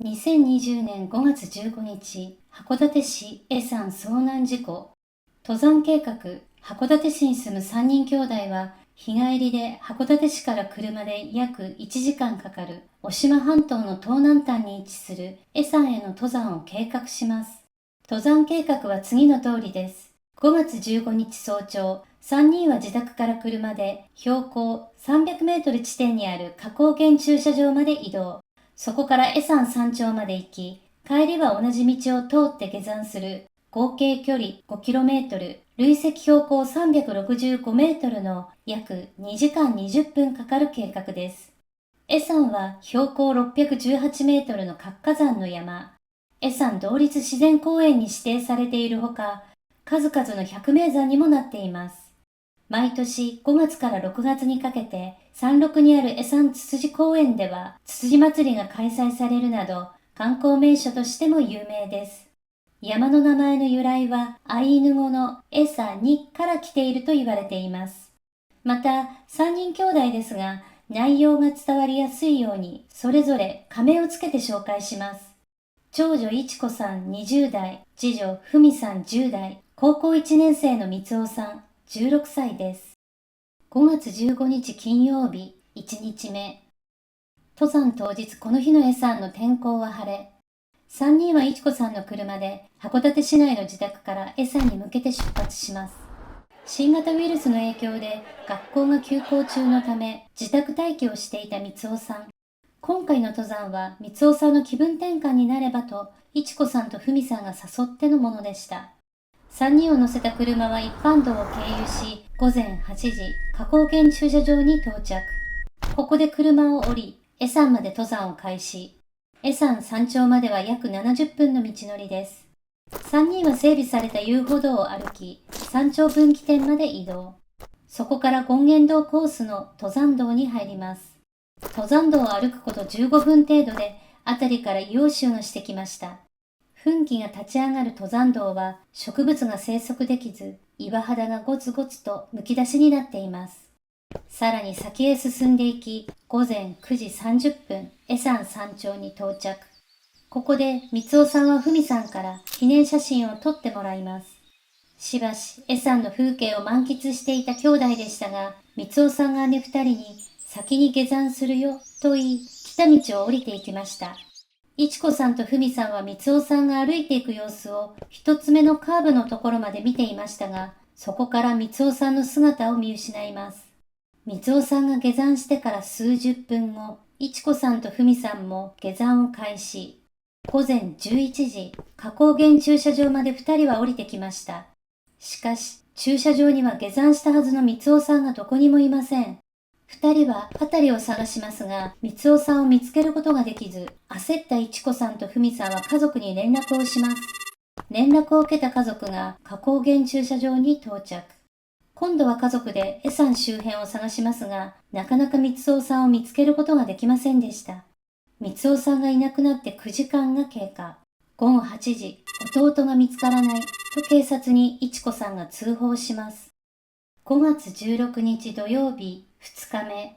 2020年5月15日、函館市恵山遭難事故。登山計画、函館市に住む3人兄弟は、日帰りで函館市から車で約1時間かかる、渡島半島の東南端に位置する恵山への登山を計画します。登山計画は次の通りです。5月15日早朝、3人は自宅から車で標高300メートル地点にある花崗岩駐車場まで移動。そこから恵山山頂まで行き、帰りは同じ道を通って下山する合計距離 5km、累積標高365メートルの約2時間20分かかる計画です。恵山は標高618メートルの活火山の山、恵山同立自然公園に指定されているほか、数々の百名山にもなっています。毎年5月から6月にかけて山麓にある恵山つつじ公園ではつつじ祭りが開催されるなど観光名所としても有名です。山の名前の由来はアイヌ語のエサにから来ていると言われています。また3人兄弟ですが内容が伝わりやすいようにそれぞれ仮名をつけて紹介します。長女いちこさん20代、次女ふみさん10代、高校1年生のみつおさん16歳です。5月15日金曜日1日目。登山当日この日の恵山の天候は晴れ。3人はいちこさんの車で函館市内の自宅から恵山に向けて出発します。新型ウイルスの影響で学校が休校中のため自宅待機をしていたみつおさん。今回の登山はみつおさんの気分転換になればといちこさんとふみさんが誘ってのものでした。3人を乗せた車は一般道を経由し、午前8時、花崗岩駐車場に到着。ここで車を降り、恵山まで登山を開始。恵山山頂までは約70分の道のりです。3人は整備された遊歩道を歩き、山頂分岐点まで移動。そこから権現堂コースの登山道に入ります。登山道を歩くこと15分程度で、辺りから硫黄臭がしてきました。噴気が立ち上がる登山道は植物が生息できず、岩肌がゴツゴツとむき出しになっています。さらに先へ進んでいき、午前9時30分、恵山山頂に到着。ここでみつおさんはふみさんから記念写真を撮ってもらいます。しばし、恵山の風景を満喫していた兄弟でしたが、みつおさんが姉2人に先に下山するよと言い、来た道を降りていきました。いちこさんとふみさんはみつおさんが歩いていく様子を一つ目のカーブのところまで見ていましたが、そこからみつおさんの姿を見失います。みつおさんが下山してから数十分後、いちこさんとふみさんも下山を開始。午前11時、花崗岩駐車場まで2人は降りてきました。しかし、駐車場には下山したはずのみつおさんがどこにもいません。2人は辺りを探しますが、みつおさんを見つけることができず、焦ったいちこさんとふみさんは家族に連絡をします。連絡を受けた家族が花崗岩駐車場に到着。今度は家族で恵山周辺を探しますが、なかなかみつおさんを見つけることができませんでした。みつおさんがいなくなって9時間が経過。午後8時、弟が見つからないと警察にいちこさんが通報します。5月16日土曜日2日目。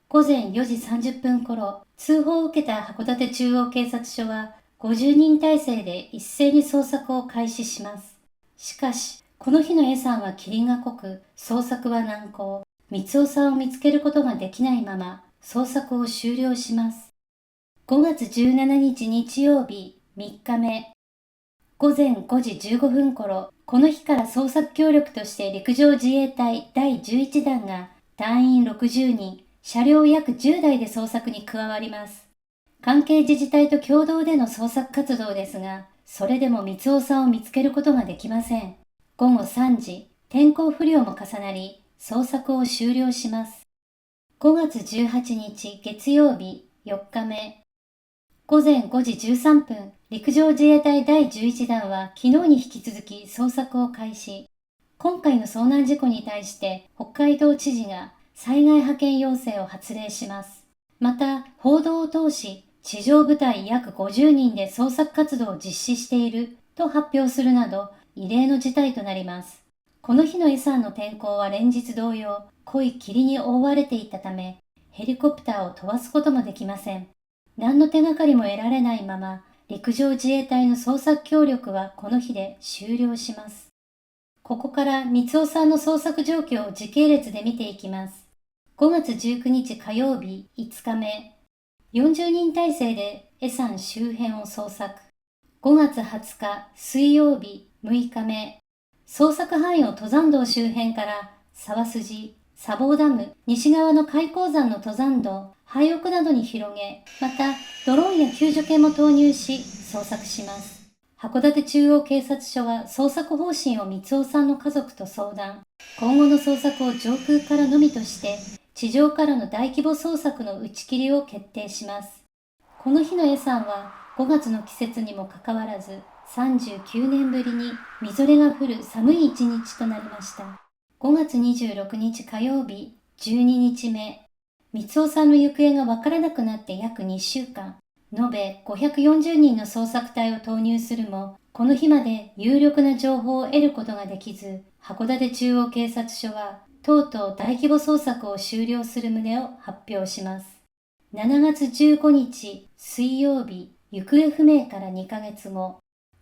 午前4時30分頃、通報を受けた函館中央警察署は50人体制で一斉に捜索を開始します。しかし、この日の恵山は霧が濃く、捜索は難航。みつおさんを見つけることができないまま、捜索を終了します。5月17日日曜日3日目。午前5時15分頃、この日から捜索協力として陸上自衛隊第11弾が隊員60人、車両約10台で捜索に加わります。関係自治体と共同での捜索活動ですが、それでもみつおさんを見つけることができません。午後3時、天候不良も重なり、捜索を終了します。5月18日月曜日4日目。午前5時13分、陸上自衛隊第11弾は昨日に引き続き捜索を開始。今回の遭難事故に対して北海道知事が災害派遣要請を発令します。また、報道を通し、地上部隊約50人で捜索活動を実施していると発表するなど、異例の事態となります。この日の恵山の天候は連日同様、濃い霧に覆われていたため、ヘリコプターを飛ばすこともできません。何の手がかりも得られないまま、陸上自衛隊の捜索協力はこの日で終了します。ここから三尾さんの捜索状況を時系列で見ていきます。5月19日火曜日5日目、40人体制で恵山周辺を捜索。5月20日水曜日6日目、捜索範囲を登山道周辺から沢筋、砂防ダム、西側の開口山の登山道、廃屋などに広げ、またドローンや救助犬も投入し捜索します。函館中央警察署は捜索方針を三尾さんの家族と相談。今後の捜索を上空からのみとして、地上からの大規模捜索の打ち切りを決定します。この日の恵山は5月の季節にもかかわらず、39年ぶりにみぞれが降る寒い一日となりました。5月26日火曜日12日目、三尾さんの行方がわからなくなって約2週間。延べ540人の捜索隊を投入するも、この日まで有力な情報を得ることができず、函館中央警察署は、とうとう大規模捜索を終了する旨を発表します。7月15日水曜日、行方不明から2ヶ月後、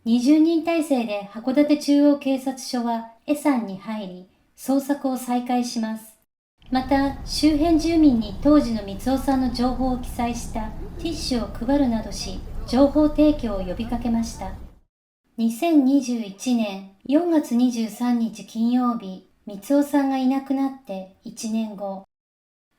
20人体制で函館中央警察署は恵山に入り、捜索を再開します。また、周辺住民に当時の三尾さんの情報を記載したティッシュを配るなどし、情報提供を呼びかけました。2021年4月23日金曜日、三尾さんがいなくなって1年後。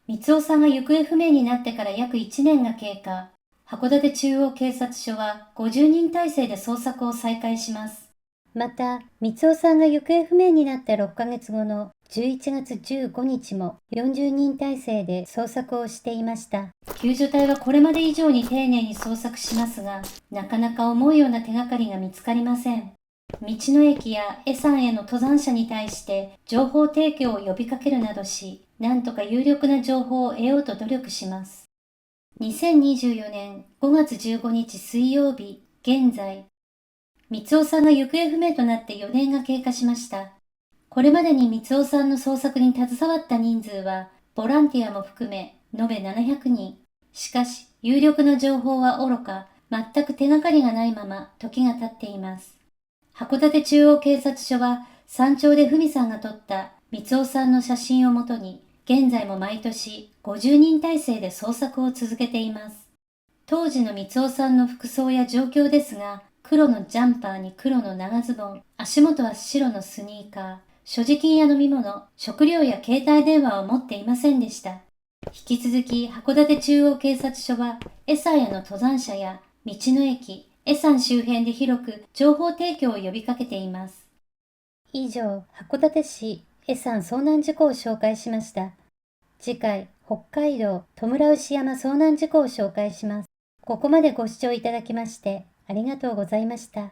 三尾さんが行方不明になってから約1年が経過。函館中央警察署は50人体制で捜索を再開します。また、三尾さんが行方不明になった6ヶ月後の11月15日も40人体制で捜索をしていました。救助隊はこれまで以上に丁寧に捜索しますが、なかなか思うような手がかりが見つかりません。道の駅や恵山への登山者に対して情報提供を呼びかけるなどし、なんとか有力な情報を得ようと努力します。2024年5月15日水曜日、現在、三尾さんが行方不明となって4年が経過しました。これまでに三尾さんの捜索に携わった人数は、ボランティアも含め延べ700人。しかし、有力な情報は愚か、全く手がかりがないまま時が経っています。函館中央警察署は、山頂で文さんが撮った三尾さんの写真をもとに、現在も毎年50人体制で捜索を続けています。当時の三尾さんの服装や状況ですが、黒のジャンパーに黒の長ズボン、足元は白のスニーカー、所持金や飲み物、食料や携帯電話を持っていませんでした。引き続き函館中央警察署は、恵山への登山者や道の駅、恵山周辺で広く情報提供を呼びかけています。以上、函館市恵山遭難事故を紹介しました。次回、北海道戸村牛山遭難事故を紹介します。ここまでご視聴いただきましてありがとうございました。